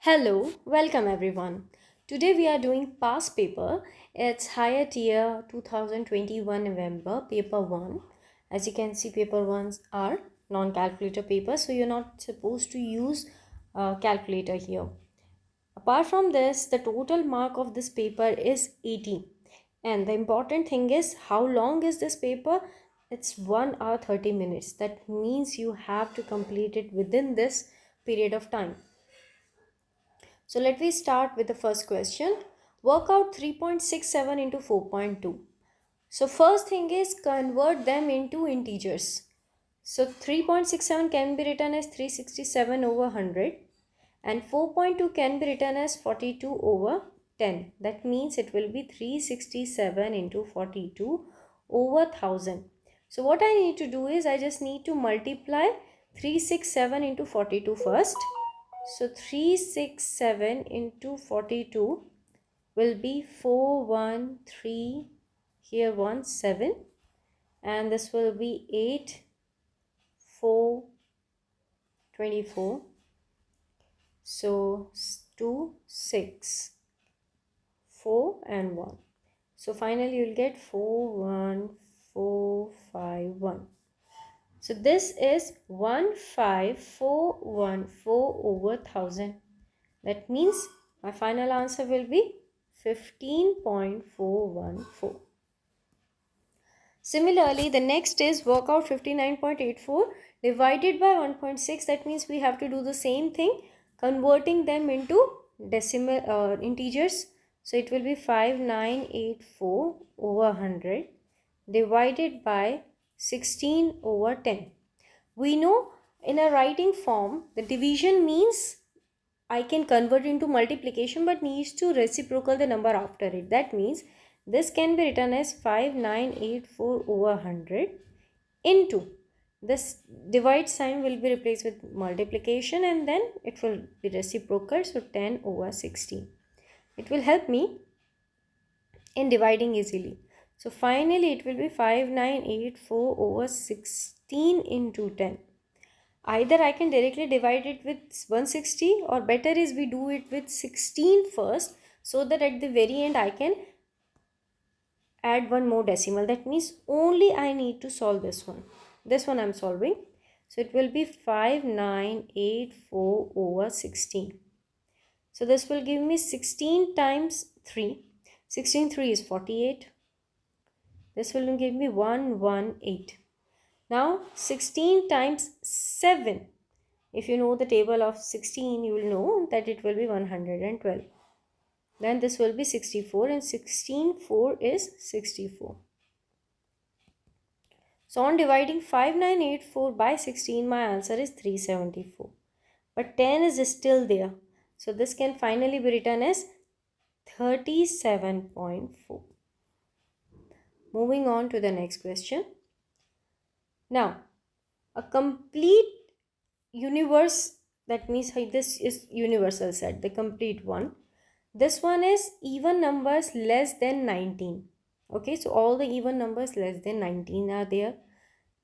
Hello, welcome everyone. Today we are doing past paper. It's higher tier 2021 November paper 1. As you can see, paper 1s are non-calculator paper, so you're not supposed to use calculator here. Apart from this, the total mark of this paper is 80. And the important thing is, how long is this paper? It's 1 hour 30 minutes. That means you have to complete it within this period of time. So let me start with the first question. Work out 3.67 into 4.2. So first thing is convert them into integers. So 3.67 can be written as 367 over 100 and 4.2 can be written as 42 over 10. That means it will be 367 into 42 over 1000. So what I need to do is I just need to multiply 367 into 42 first. So 367 into 42 will be 413, here 1 7, and this will be 8 4 24. So 2 6 4 and 1. So finally you will get 41451. So this is 15414 over 1000. That means my final answer will be 15.414. Similarly, the next is work out 59.84 divided by 1.6. That means we have to do the same thing, converting them into decimal integers. So it will be 5984 over 100 divided by 16 over 10. We know in a writing form, the division means I can convert into multiplication but needs to reciprocal the number after it. That means this can be written as 5984 over 100 into this divide sign will be replaced with multiplication and then it will be reciprocal, so 10 over 16. It will help me in dividing easily. So finally it will be 5984 over 16 into 10. Either I can directly divide it with 160 or better is we do it with 16 first, so that at the very end I can add one more decimal. That means only I need to solve this one. This one I am solving. So it will be 5984 over 16. So this will give me 16 times 3. 16 3 is 48. This will give me 118. Now 16 times 7. If you know the table of 16, you will know that it will be 112. Then this will be 64 and 16 4 is 64. So on dividing 5984 by 16, my answer is 374. But 10 is still there. So this can finally be written as 37.4. Moving on to the next question. Now, a complete universe, that means this is universal set, the complete one. This one is even numbers less than 19. Okay, so all the even numbers less than 19 are there.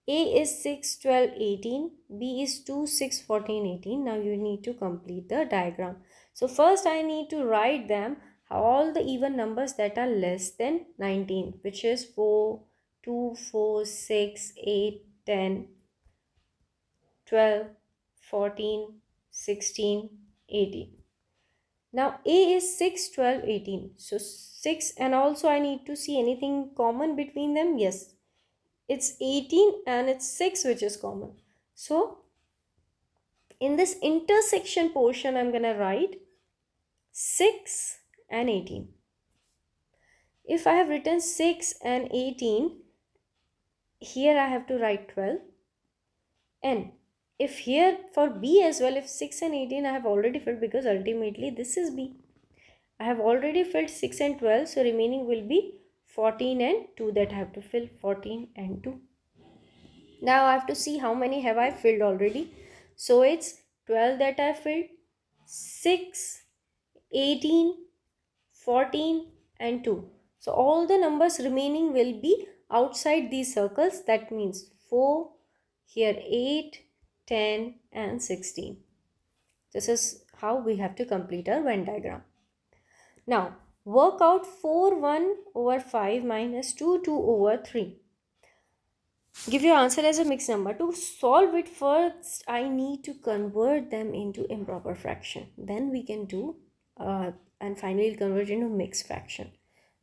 A is 6, 12, 18. B is 2, 6, 14, 18. Now you need to complete the diagram. So first I need to write them all the even numbers that are less than 19, which is 4, 2, 4, 6, 8, 10, 12, 14, 16, 18. Now A is 6, 12, 18. So 6, and also I need to see anything common between them. Yes, it's 18 and it's 6 which is common. So in this intersection portion I'm going to write 6 and 18. If I have written 6 and 18, here I have to write 12. And if here for B as well, if 6 and 18 I have already filled, because ultimately this is B. I have already filled 6 and 12, so remaining will be 14 and 2 that I have to fill, 14 and 2. Now I have to see how many have I filled already. So it's 12 that I filled, 6, 18, 14 and 2. So all the numbers remaining will be outside these circles. That means 4, here 8, 10 and 16. This is how we have to complete our Venn diagram. Now, work out 4 1 over 5 minus 2 2 over 3. Give your answer as a mixed number. To solve it first, I need to convert them into improper fraction. Then we can do and finally convert into mixed fraction.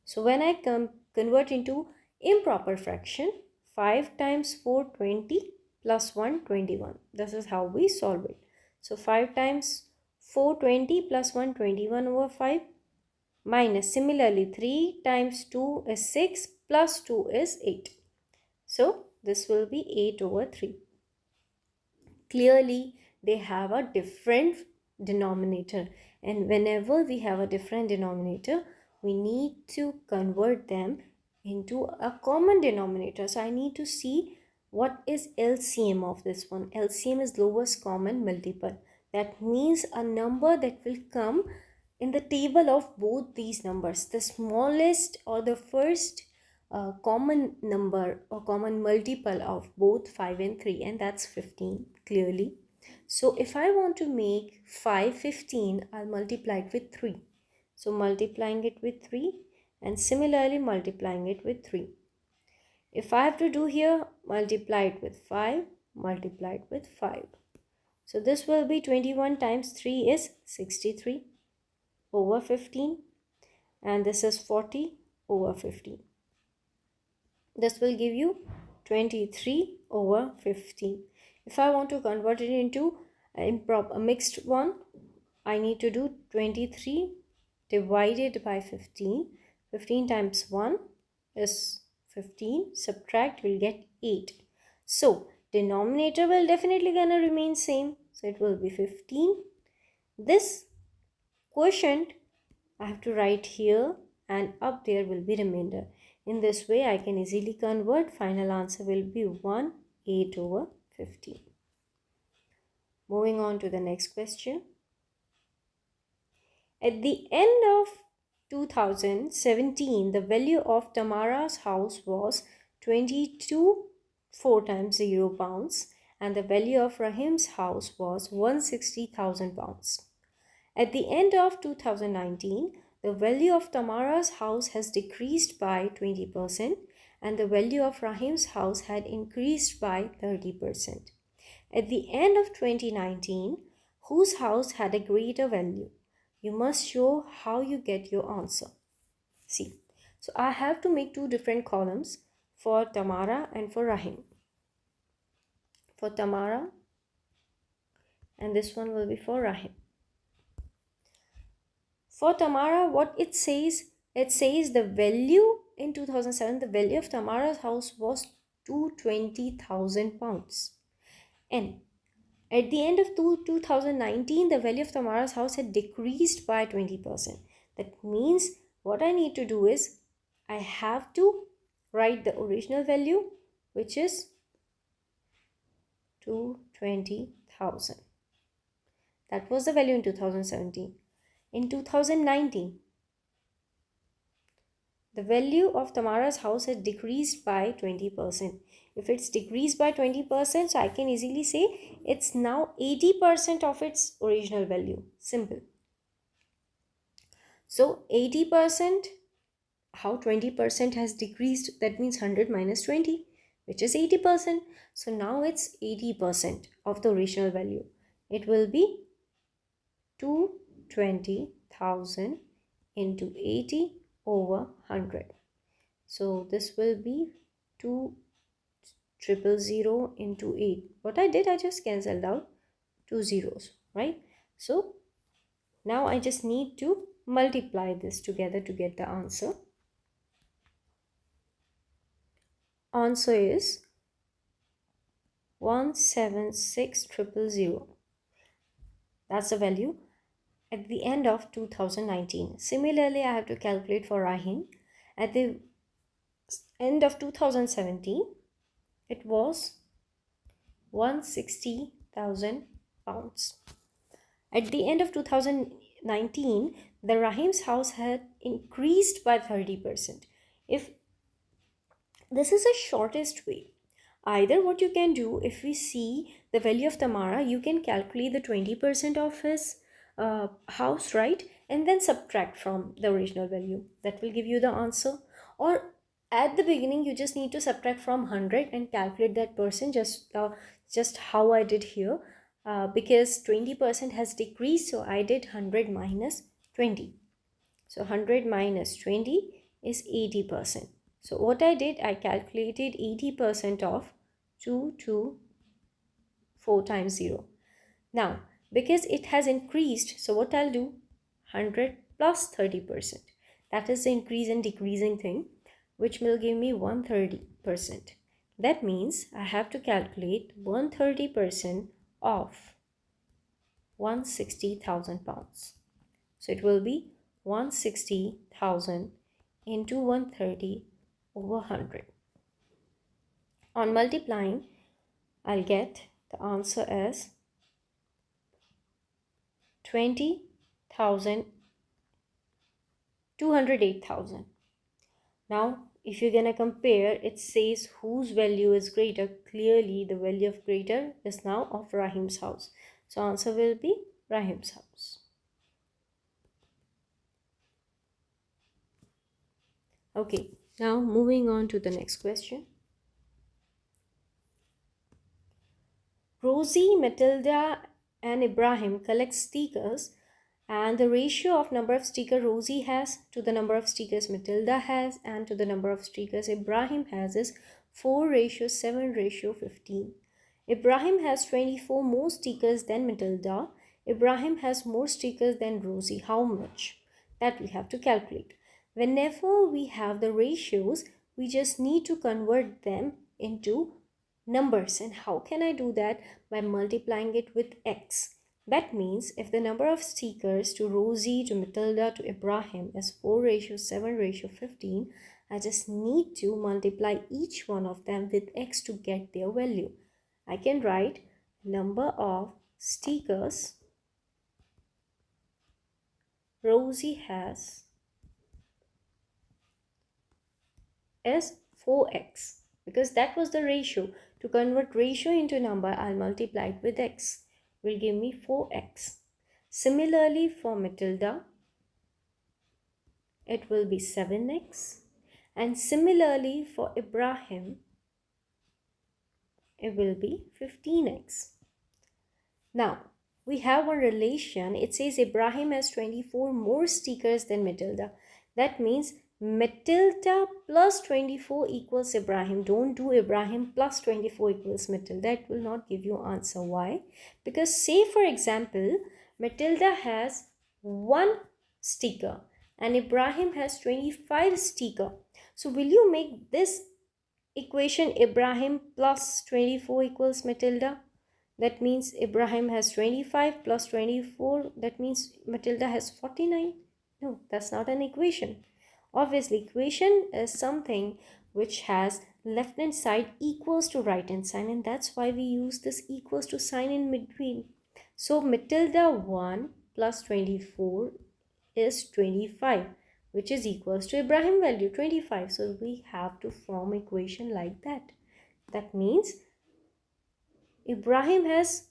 So when I convert into improper fraction, 5 times 4 20 plus 1 21. This is how we solve it. So 5 times 4 20 plus 1 21 over 5 minus similarly 3 times 2 is 6 plus 2 is 8. So this will be 8 over 3. Clearly, they have a different denominator. And whenever we have a different denominator, we need to convert them into a common denominator. So I need to see what is LCM of this one. LCM is lowest common multiple. That means a number that will come in the table of both these numbers. The smallest or the first common number or common multiple of both 5 and 3, and that's 15 clearly. So if I want to make 5 15, I'll multiply it with 3. So multiplying it with 3 and similarly multiplying it with 3. If I have to do here, multiply it with 5, multiply it with 5. So this will be 21 times 3 is 63 over 15, and this is 40 over 15. This will give you 23 over 15. If I want to convert it into a mixed one, I need to do 23 divided by 15. 15 times 1 is 15. Subtract, will get 8. So denominator will definitely gonna remain same. So it will be 15. This quotient I have to write here, and up there will be remainder. In this way, I can easily convert. Final answer will be 1 8 over 15. Moving on to the next question. At the end of 2017, the value of Tamara's house was 22 4 times 0 pounds, and the value of Rahim's house was 160,000 pounds. At the end of 2019, the value of Tamara's house has decreased by 20% and the value of Rahim's house had increased by 30%. At the end of 2019, whose house had a greater value? You must show how you get your answer. See, so I have to make two different columns for Tamara and for Rahim. For Tamara, and this one will be for Rahim. For Tamara, what it says the value in 2007, the value of Tamara's house was 220,000 pounds. And at the end of 2019, the value of Tamara's house had decreased by 20%. That means what I need to do is I have to write the original value, which is 220,000. That was the value in 2017. In 2019, the value of Tamara's house has decreased by 20%. If it's decreased by 20%, so I can easily say it's now 80% of its original value. Simple. So 80%, how 20% has decreased? That means 100 minus 20, which is 80%. So now it's 80% of the original value. It will be 220,000 into 80 over 100. So this will be 2,000 into 8. What I did, I just cancelled out 2 zeros, right? So now I just need to multiply this together to get the answer. Answer is 176,000. That's the value at the end of 2019. Similarly, I have to calculate for Rahim. At the end of 2017, it was 160,000 pounds. At the end of 2019, the Rahim's house had increased by 30%. If this is the shortest way, either what you can do, if we see the value of Tamara, you can calculate the 20% of his house, right? And then subtract from the original value. That will give you the answer. Or at the beginning, you just need to subtract from 100 and calculate that percent, just how I did here. Because 20% has decreased, so I did 100 minus 20. So 100 minus 20 is 80%. So what I did, I calculated 80% of 224 times 0. Now, because it has increased, so what I'll do, 100 plus 30%. That is the increase and decreasing thing, which will give me 130%. That means I have to calculate 130% of 160,000 pounds. So it will be 160,000 into 130 over 100. On multiplying, I'll get the answer as 20,000, 208,000. Now, if you're gonna compare, it says whose value is greater. Clearly, the value of greater is now of Rahim's house. So answer will be Rahim's house. Okay, now moving on to the next question. Rosie, Matilda, and Ibrahim collect stickers, and the ratio of number of stickers Rosie has to the number of stickers Matilda has and to the number of stickers Ibrahim has is 4:7:15. Ibrahim has 24 more stickers than Matilda. Ibrahim has more stickers than Rosie. How much? That we have to calculate. Whenever we have the ratios, we just need to convert them into numbers. And how can I do that? By multiplying it with x. That means if the number of stickers to Rosie, to Matilda, to Ibrahim is 4:7:15, I just need to multiply each one of them with x to get their value. I can write number of stickers Rosie has is 4x, because that was the ratio. To convert ratio into number, I'll multiply it with x. Will give me 4x. Similarly, for Matilda, it will be 7x. And similarly, for Ibrahim, it will be 15x. Now, we have a relation. It says Ibrahim has 24 more stickers than Matilda. That means Matilda plus 24 equals Ibrahim. Don't do Ibrahim plus 24 equals Matilda. That will not give you answer. Why? Because say for example, Matilda has 1 sticker and Ibrahim has 25 sticker. So will you make this equation Ibrahim plus 24 equals Matilda? That means Ibrahim has 25 plus 24. That means Matilda has 49. No, that's not an equation. Obviously, equation is something which has left hand side equals to right hand side, and that's why we use this equals to sign in between. So Matilda 1 plus 24 is 25, which is equals to Ibrahim value 25. So we have to form equation like that. That means Ibrahim has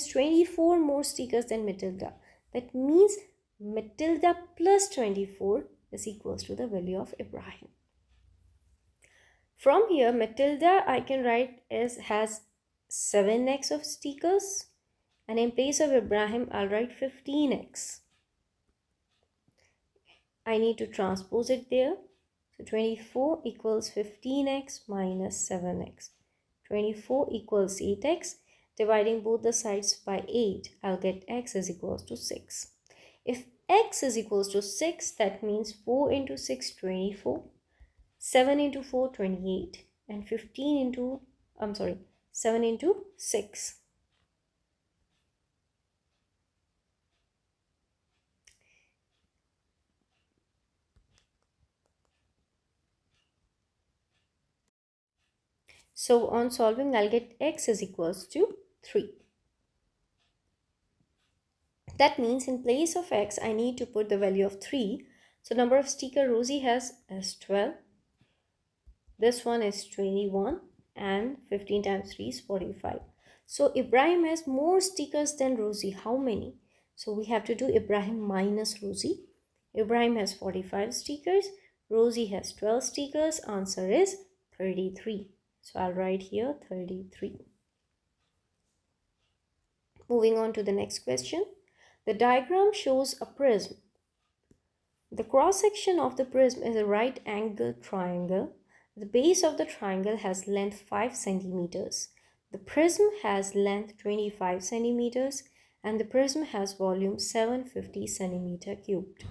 24 more stickers than Matilda. That means Matilda plus 24 is equals to the value of Ibrahim. From here, Matilda I can write has 7x of stickers, and in place of Ibrahim I'll write 15x. I need to transpose it there. So 24 equals 15x minus 7x. 24 equals 8x. Dividing both the sides by 8, I'll get x is equals to 6. If x is equals to 6, that means 4 into 6, 24. 7 into 4, 28. And 7 into 6. So on solving, I'll get x is equals to 3. That means in place of x, I need to put the value of 3. So number of sticker Rosie has is 12. This one is 21, and 15 times 3 is 45. So Ibrahim has more stickers than Rosie. How many? So we have to do Ibrahim minus Rosie. Ibrahim has 45 stickers. Rosie has 12 stickers. Answer is 33. So I'll write here 33. Moving on to the next question. The diagram shows a prism. The cross section of the prism is a right angled triangle. The base of the triangle has length 5 centimeters. The prism has length 25 centimeters and the prism has volume 750 centimeter cubed.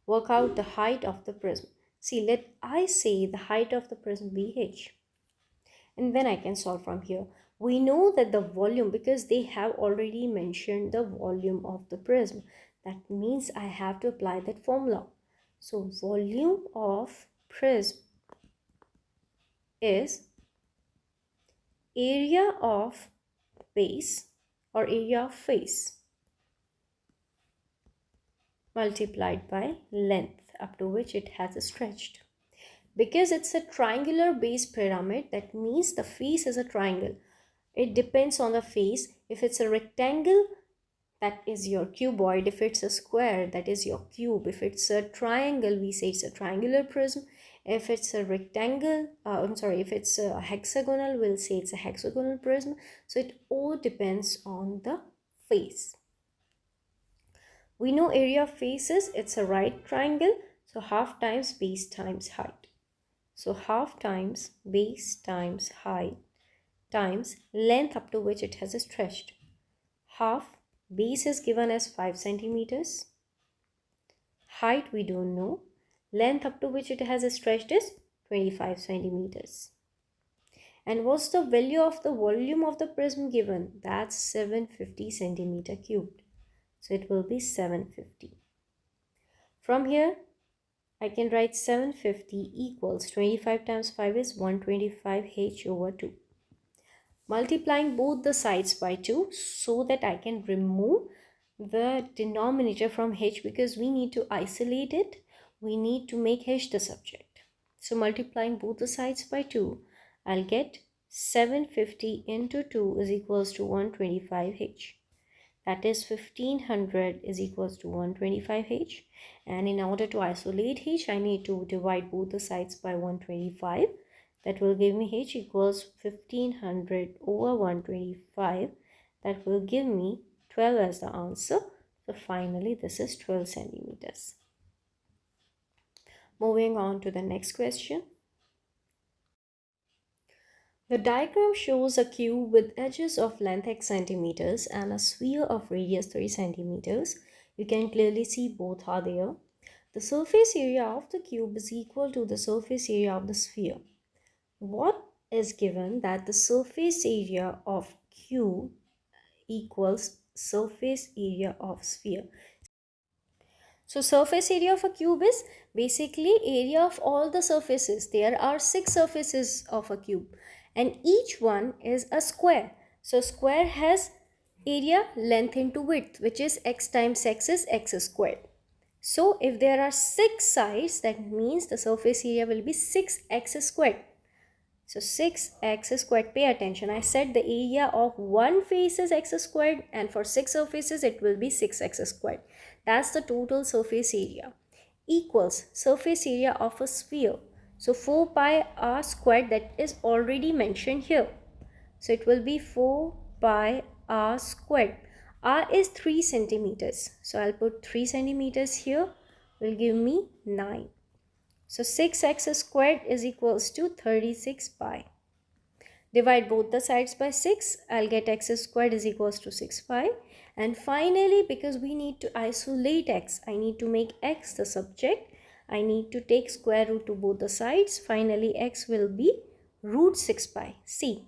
Work out the height of the prism. See, let I say the height of the prism be h. And then I can solve from here. We know that the volume, because they have already mentioned the volume of the prism, that means I have to apply that formula. So volume of prism is area of base or area of face multiplied by length up to which it has stretched. Because it's a triangular base pyramid, that means the face is a triangle. It depends on the face. If it's a rectangle, that is your cuboid. If it's a square, that is your cube. If it's a triangle, we say it's a triangular prism. If it's a rectangle, if it's a hexagonal, we'll say it's a hexagonal prism. So it all depends on the face. We know area of faces, it's a right triangle. So half times base times height. So half times base times height times length up to which it has stretched. Half base is given as 5 centimeters. Height we don't know. Length up to which it has stretched is 25 centimeters. And what's the value of the volume of the prism given? That's 750 centimeter cubed. So it will be 750. From here, I can write 750 equals 25 times 5 is 125 h over 2. Multiplying both the sides by 2 so that I can remove the denominator from h, because we need to isolate it. We need to make h the subject. So multiplying both the sides by 2, I'll get 750 into 2 is equals to 125h. That is 1500 is equals to 125h. And in order to isolate h, I need to divide both the sides by 125. That will give me h equals 1500 over 125. That will give me 12 as the answer. So finally this is 12 centimeters. Moving on to the next question. The diagram shows a cube with edges of length x centimeters and a sphere of radius 3 centimeters. You can clearly see both are there. The surface area of the cube is equal to the surface area of the sphere. What is given? That the surface area of cube equals surface area of sphere. So surface area of a cube is basically area of all the surfaces. There are 6 surfaces of a cube and each one is a square. So square has area length into width, which is x times x is x squared. So if there are 6 sides, that means the surface area will be 6x squared. So 6x squared, pay attention, I said the area of one face is x squared and for 6 surfaces it will be 6x squared. That's the total surface area. Equals surface area of a sphere. So 4 pi r squared, that is already mentioned here. So it will be 4 pi r squared. R is 3 centimeters. So I'll put 3 centimeters here, will give me 9. So 6x squared is equals to 36 pi. Divide both the sides by 6. I'll get x squared is equals to 6 pi. And finally, because we need to isolate x, I need to make x the subject. I need to take square root to both the sides. Finally, x will be root 6 pi. See,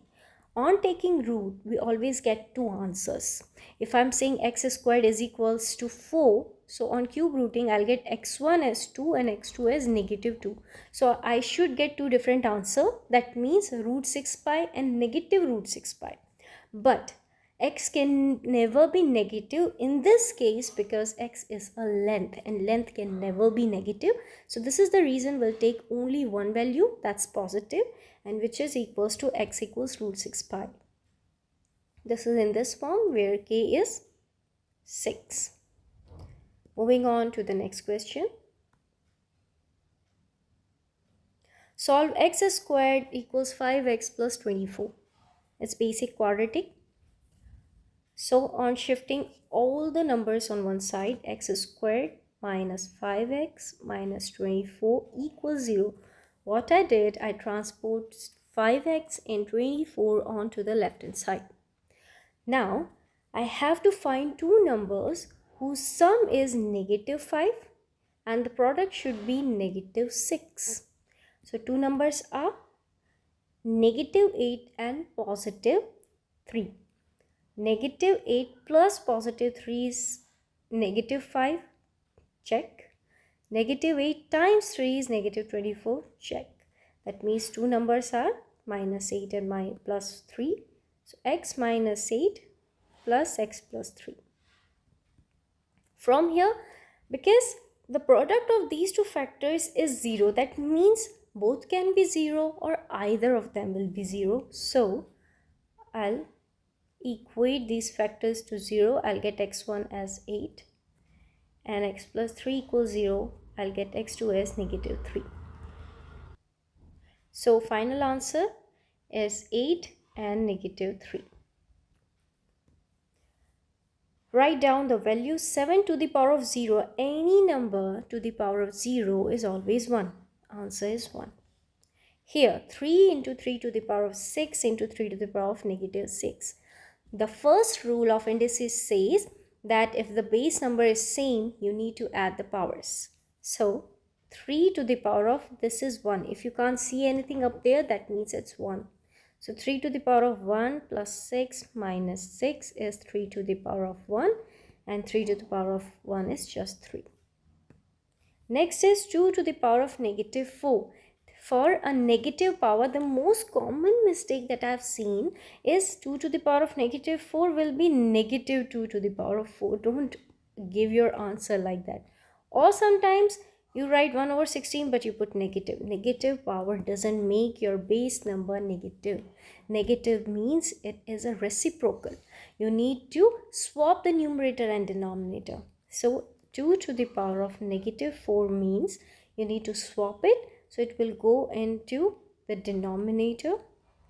on taking root, we always get two answers. If I'm saying x squared is equals to 4, so on cube rooting, I'll get x1 as 2 and x2 as negative 2. So I should get two different answers. That means root 6 pi and negative root 6 pi. But x can never be negative in this case because x is a length and length can never be negative. So this is the reason we'll take only one value, that's positive, and which is equals to x equals root 6 pi. This is in this form where k is 6. Moving on to the next question. Solve x squared equals 5x plus 24. It's basic quadratic. So on shifting all the numbers on one side, x squared minus 5x minus 24 equals 0. What I did, I transposed 5x and 24 onto the left hand side. Now, I have to find two numbers whose sum is negative 5 and the product should be negative 6. So, two numbers are negative 8 and positive 3. Negative 8 plus positive 3 is negative 5. Check. Negative 8 times 3 is negative 24. Check. That means two numbers are minus 8 and plus 3. So, x minus 8 plus x plus 3. From here, because the product of these two factors is 0, that means both can be 0 or either of them will be 0. So, I'll equate these factors to 0. I'll get x1 as 8 and x plus 3 equals 0. I'll get x2 as negative 3. So, final answer is 8 and negative 3. Write down the value 7 to the power of 0. Any number to the power of 0 is always 1. Answer is 1. Here, 3 into 3 to the power of 6 into 3 to the power of negative 6. The first rule of indices says that if the base number is same, you need to add the powers. So, 3 to the power of this is 1. If you can't see anything up there, that means it's 1. So 3 to the power of 1 plus 6 minus 6 is 3 to the power of 1 and 3 to the power of 1 is just 3. Next is 2 to the power of negative 4. For a negative power, the most common mistake that I've seen is 2 to the power of negative 4 will be negative 2 to the power of 4. Don't give your answer like that. Or sometimes you write 1 over 16 but you put negative. Negative power doesn't make your base number negative. Negative means it is a reciprocal. You need to swap the numerator and denominator. So 2 to the power of negative 4 means you need to swap it. So it will go into the denominator,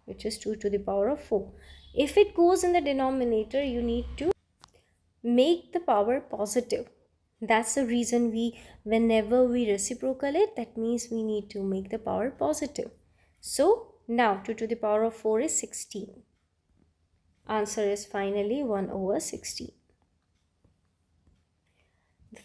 which is 2 to the power of 4. If it goes in the denominator, you need to make the power positive. That's the reason whenever we reciprocal it, that means we need to make the power positive. So now 2 to the power of 4 is 16. Answer is finally 1 over 16.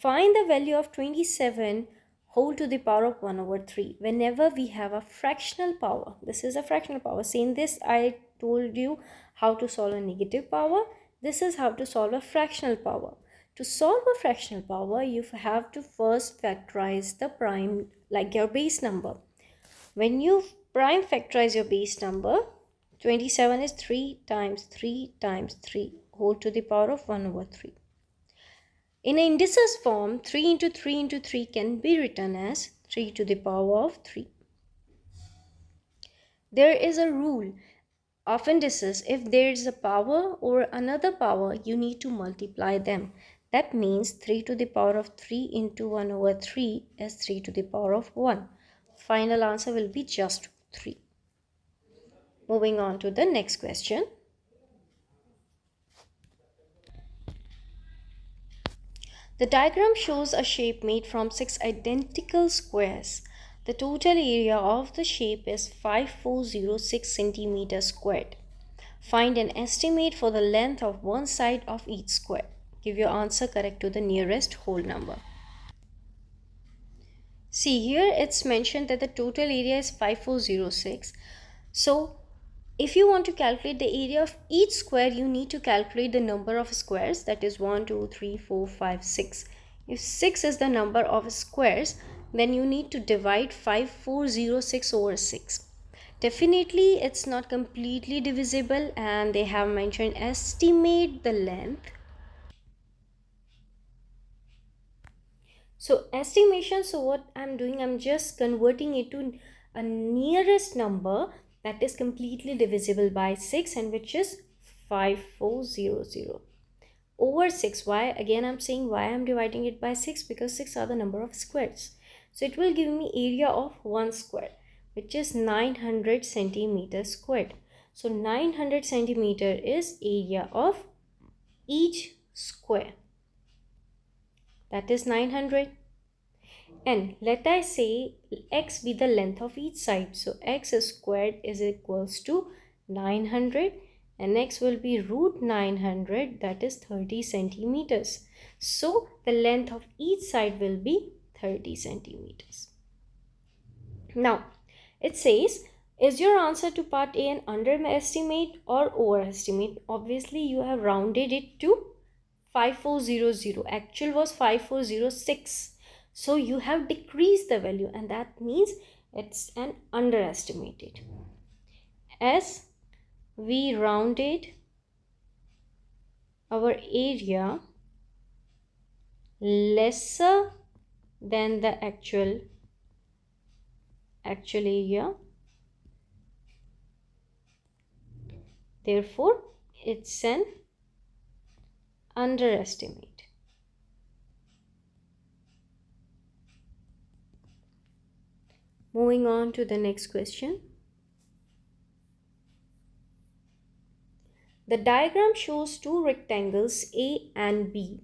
Find the value of 27 whole to the power of 1 over 3. Whenever we have a fractional power, this is a fractional power. Same this, I told you how to solve a negative power. This is how to solve a fractional power. To solve a fractional power, you have to first factorize the prime, like your base number. When you prime factorize your base number, 27 is 3 times 3 times 3 whole to the power of 1 over 3. In an indices form, 3 into 3 into 3 can be written as 3 to the power of 3. There is a rule of indices. If there is a power or another power, you need to multiply them. That means 3 to the power of 3 into 1 over 3 is 3 to the power of 1. Final answer will be just 3. Moving on to the next question. The diagram shows a shape made from 6 identical squares. The total area of the shape is 5406 centimeters squared. Find an estimate for the length of one side of each square. Give your answer correct to the nearest whole number. See, here it's mentioned that the total area is 5406. So if you want to calculate the area of each square, you need to calculate the number of squares, that is 1, 2, 3, 4, 5, 6. If 6 is the number of squares, then you need to divide 5406 over 6. Definitely it's not completely divisible, and they have mentioned estimate the length. So estimation, so what I'm doing, I'm just converting it to a nearest number that is completely divisible by 6 and which is 5400 over 6. Why? Again, I'm saying why I'm dividing it by 6, because 6 are the number of squares. So it will give me area of 1 square, which is 900 centimeters squared. So 900 centimeter is area of each square. That is 900. And let I say x be the length of each side. So x squared is equals to 900 and x will be root 900, that is 30 centimeters. So the length of each side will be 30 centimeters. Now it says, is your answer to part A an underestimate or overestimate? Obviously you have rounded it to 5400. Actual was 5406. So you have decreased the value, and that means it's an underestimated. As we rounded our area lesser than the actual area, therefore it's an underestimate. Moving on to the next question. The diagram shows two rectangles A and B.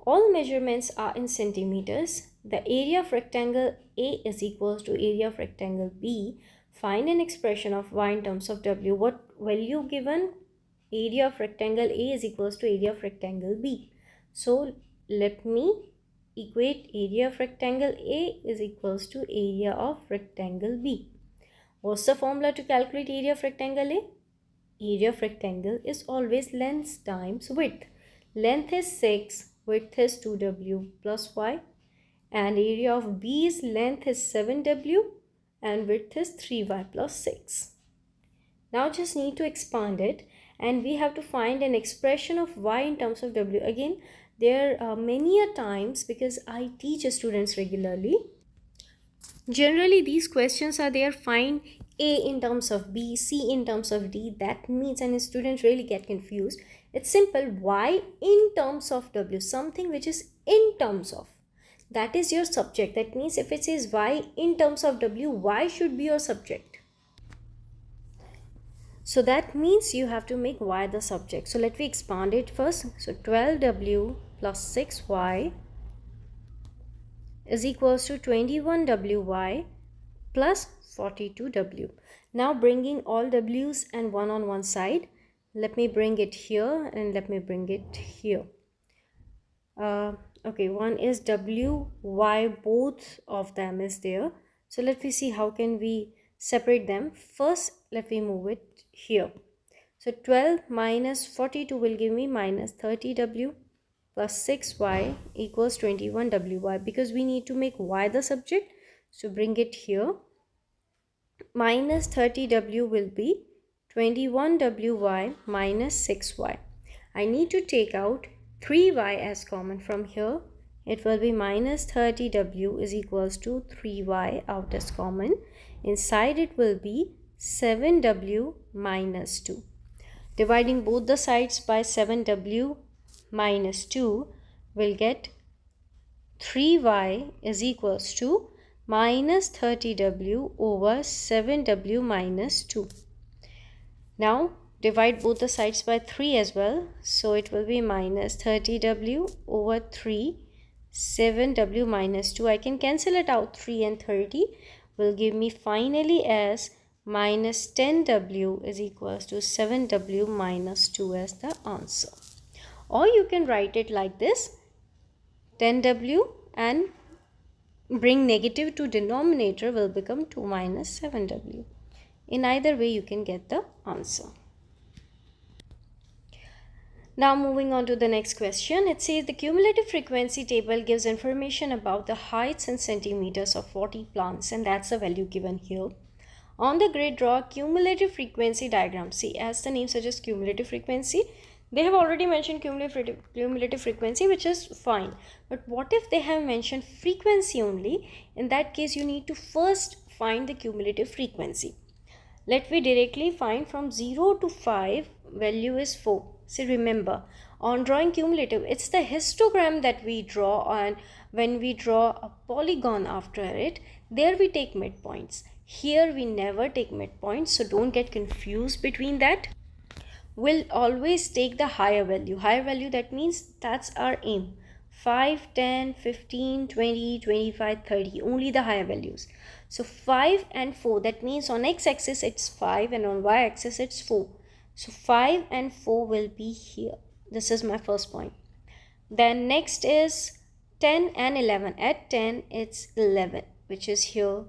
All measurements are in centimeters. The area of rectangle A is equals to area of rectangle B. Find an expression of y in terms of W. What value given? Area of rectangle A is equals to area of rectangle B. So let me equate area of rectangle A is equals to area of rectangle B. What's the formula to calculate area of rectangle A? Area of rectangle is always length times width. Length is 6, width is 2W plus y, and area of B's length is 7W and width is 3y plus 6. Now just need to expand it, and we have to find an expression of y in terms of W. Again, there are many a times, because I teach students regularly, generally these questions are there, find A in terms of B, C in terms of D. That means, and students really get confused, it's simple, y in terms of W, something which is in terms of, that is your subject. That means if it says y in terms of W, y should be your subject. So that means you have to make y the subject. So let me expand it first. So 12W plus 6y is equals to 21WY plus 42W. Now bringing all W's and 1 on one side. Let me bring it here and let me bring it here. Okay, one is W, Y, both of them is there. So let me see how can we separate them. First, let me move it here. So 12 minus 42 will give me minus 30W plus 6y equals 21WY, because we need to make y the subject. So bring it here. Minus 30W will be 21WY minus 6y. I need to take out 3y as common from here. It will be minus 30W is equals to 3y out as common. Inside it will be 7W minus 2. Dividing both the sides by 7W minus 2 will get 3y is equals to minus 30W over 7W minus 2. Now divide both the sides by 3 as well. So it will be minus 30W over 3, 7W minus 2. I can cancel it out. 3 and 30 will give me finally as minus 10W is equals to 7W minus 2 as the answer. Or you can write it like this, 10W and bring negative to denominator will become 2 minus 7W. In either way you can get the answer. Now moving on to the next question. It says the cumulative frequency table gives information about the heights in centimeters of 40 plants, and that's the value given here. On the grid, draw a cumulative frequency diagram. See, as the name suggests, cumulative frequency, they have already mentioned cumulative frequency, which is fine. But what if they have mentioned frequency only? In that case, you need to first find the cumulative frequency. Let me directly find from 0 to 5 value is 4. See, remember, on drawing cumulative, it's the histogram that we draw, and when we draw a polygon after it, there we take midpoints. Here we never take midpoints, so don't get confused between that. We'll always take the higher value. Higher value, that means that's our aim. 5, 10, 15, 20, 25, 30, only the higher values. So 5 and 4, that means on x-axis it's 5 and on y-axis it's 4. So 5 and 4 will be here. This is my first point. Then next is 10 and 11. At 10 it's 11, which is here.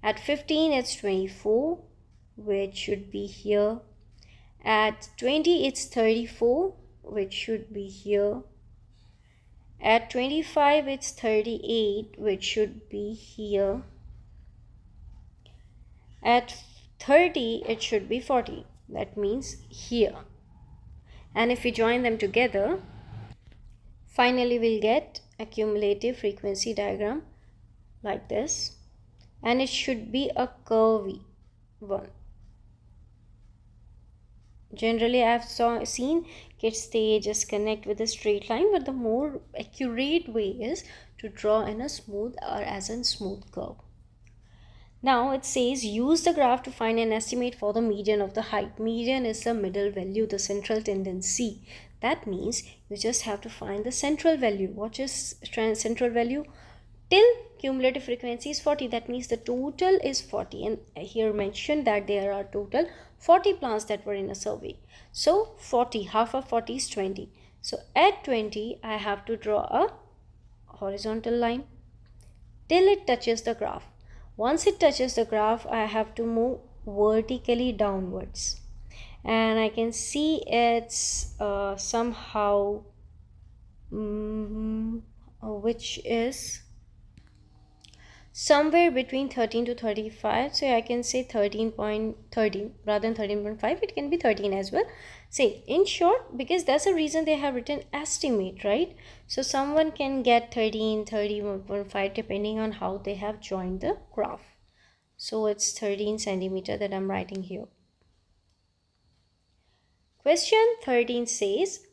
At 15 it's 24, which should be here. At 20 it's 34, which should be here. At 25 it's 38, which should be here. At 30 it should be 40, that means here. And if we join them together, finally we'll get a cumulative frequency diagram like this, and it should be a curvy one. Generally I've seen kids, they just connect with a straight line, but the more accurate way is to draw in a smooth or as in smooth curve. Now it says use the graph to find an estimate for the median of the height. Median is the middle value, the central tendency. That means you just have to find the central value. What is central value? Till cumulative frequency is 40. That means the total is 40. And here mentioned that there are total 40 plants that were in a survey. So 40, half of 40 is 20. So at 20, I have to draw a horizontal line till it touches the graph. Once it touches the graph, I have to move vertically downwards. And I can see it's somehow, which is somewhere between 13 to 35. So I can say 13.13 rather than 13.5. It can be 13 as well. Say, in short, because that's the reason they have written estimate, right? So someone can get 13, 13.5 depending on how they have joined the graph. So it's 13 centimeter that I'm writing here. Question 13 says,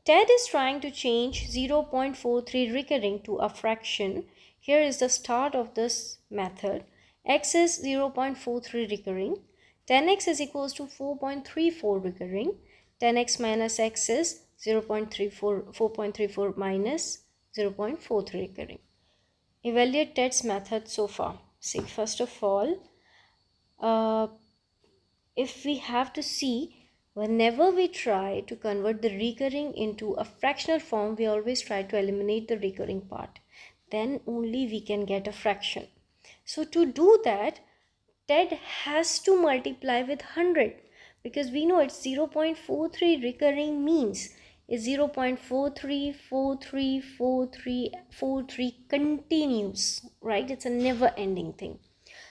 Ted is trying to change 0.43 recurring to a fraction. Here is the start of this method. X is 0.43 recurring. 10x is equals to 4.34 recurring. 10x minus x is 4.34 minus 0.43 recurring. Evaluate Ted's method so far. See, first of all, if we have to see, whenever we try to convert the recurring into a fractional form, we always try to eliminate the recurring part. Then only we can get a fraction. So to do that, Ted has to multiply with 100, because we know it's 0.43 recurring means is 0.43434343 continues, right? It's a never ending thing.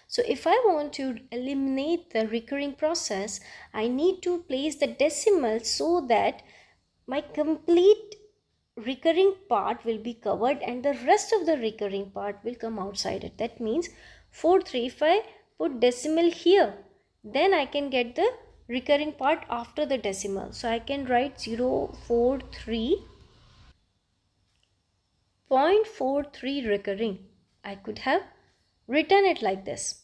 So if I want to eliminate the recurring process, I need to place the decimal so that my complete recurring part will be covered and the rest of the recurring part will come outside it. That means 43, if I put decimal here, then I can get the recurring part after the decimal. So I can write 0.43 recurring. I could have written it like this.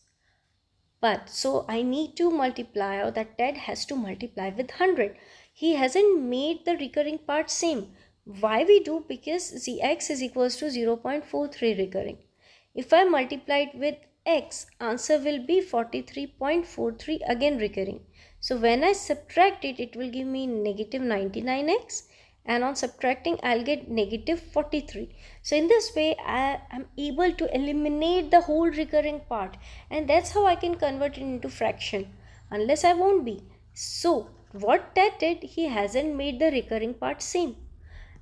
But so I need to multiply, or that Ted has to multiply with 100. He hasn't made the recurring part same. Why we do? Because the x is equals to 0.43 recurring. If I multiply it with x, answer will be 43.43 again recurring. So when I subtract it, it will give me negative 99x. And on subtracting, I'll get negative 43. So in this way, I am able to eliminate the whole recurring part, and that's how I can convert it into fraction, unless I won't be. So what Ted did, he hasn't made the recurring part same,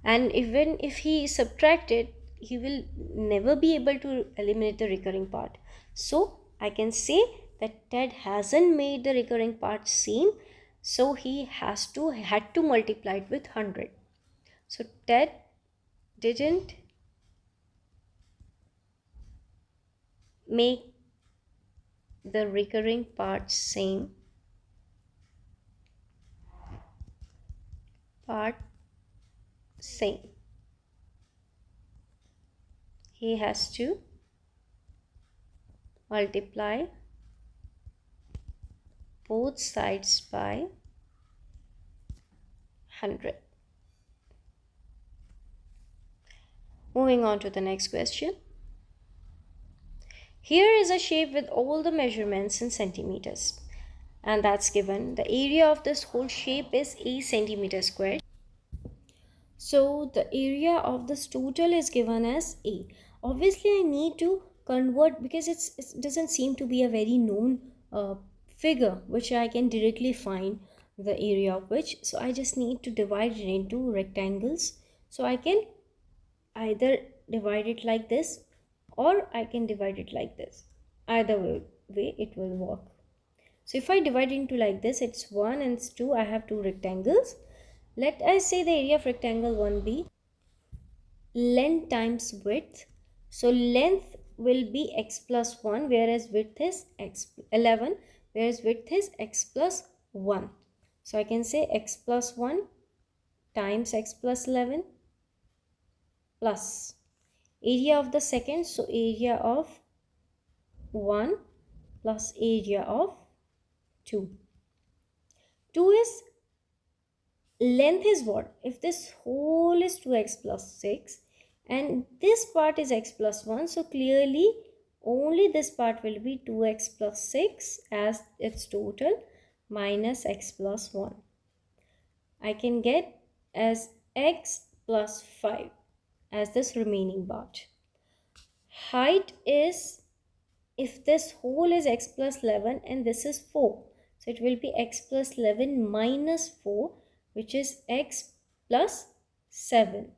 and even if he subtracted, he will never be able to eliminate the recurring part. So I can say that Ted hasn't made the recurring part same, so he had to multiply it with 100. So Ted didn't make the recurring part same. part same. He has to multiply both sides by 100. Moving on to the next question. Here is a shape with all the measurements in centimeters, and that's given. The area of this whole shape is a centimeter square. So the area of this total is given as A. Obviously, I need to convert because it doesn't seem to be a very known figure which I can directly find the area of which. So I just need to divide it into rectangles. So I can either divide it like this or I can divide it like this. Either way it will work. So if I divide into like this, it's 1 and it's 2. I have two rectangles. Let us say the area of rectangle 1 be length times width. So length will be x plus 1, whereas width is x 11, whereas width is x plus 1. So I can say x plus 1 times x plus 11 plus area of the second. So area of 1 plus area of 2. 2 is length is what? If this whole is 2x plus 6 and this part is x plus 1, so clearly only this part will be 2x plus 6 as its total minus x plus 1. I can get as x plus 5 as this remaining part. Height is, if this whole is x plus 11 and this is 4, so it will be x plus 11 minus 4, which is x plus 7.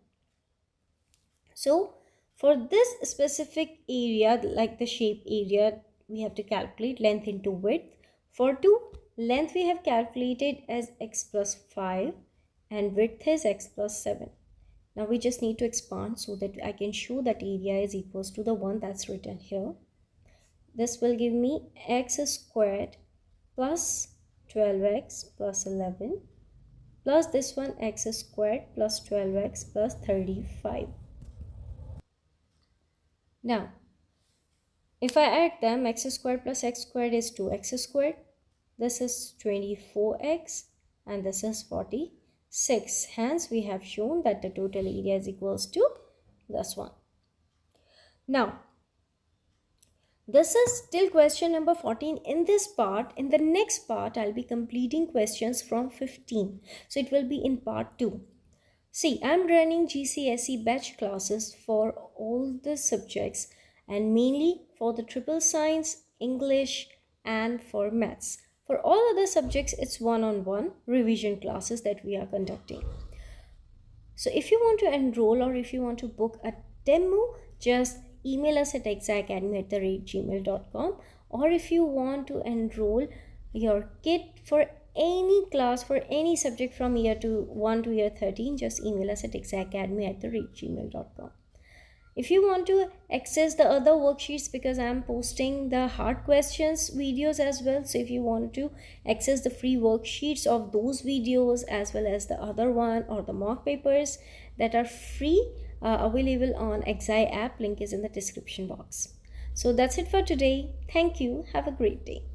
So for this specific area, like the shape area, we have to calculate length into width. For 2, length we have calculated as x plus 5 and width is x plus 7. Now we just need to expand so that I can show that area is equals to the one that's written here. This will give me x squared plus 12x plus 11 plus this one x squared plus 12x plus 35. Now, if I add them, x squared plus x squared is 2x squared. This is 24x and this is 46. Hence, we have shown that the total area is equals to this one. Now, this is till question number 14. In this part, in the next part, I'll be completing questions from 15. So, it will be in part 2. See, I'm running GCSE batch classes for all the subjects and mainly for the triple science, English and for maths. For all other subjects, it's one-on-one revision classes that we are conducting. So if you want to enroll or if you want to book a demo, just email us at exacademy@gmail.com, or if you want to enroll your kid for any class for any subject from year 1 to year 13, just email us at exacademy@gmail.com. If you want to access the other worksheets, because I am posting the hard questions videos as well, so if you want to access the free worksheets of those videos as well as the other one or the mock papers that are free, available on ESAEY app, link is in the description box. So that's it for today. Thank you. Have a great day.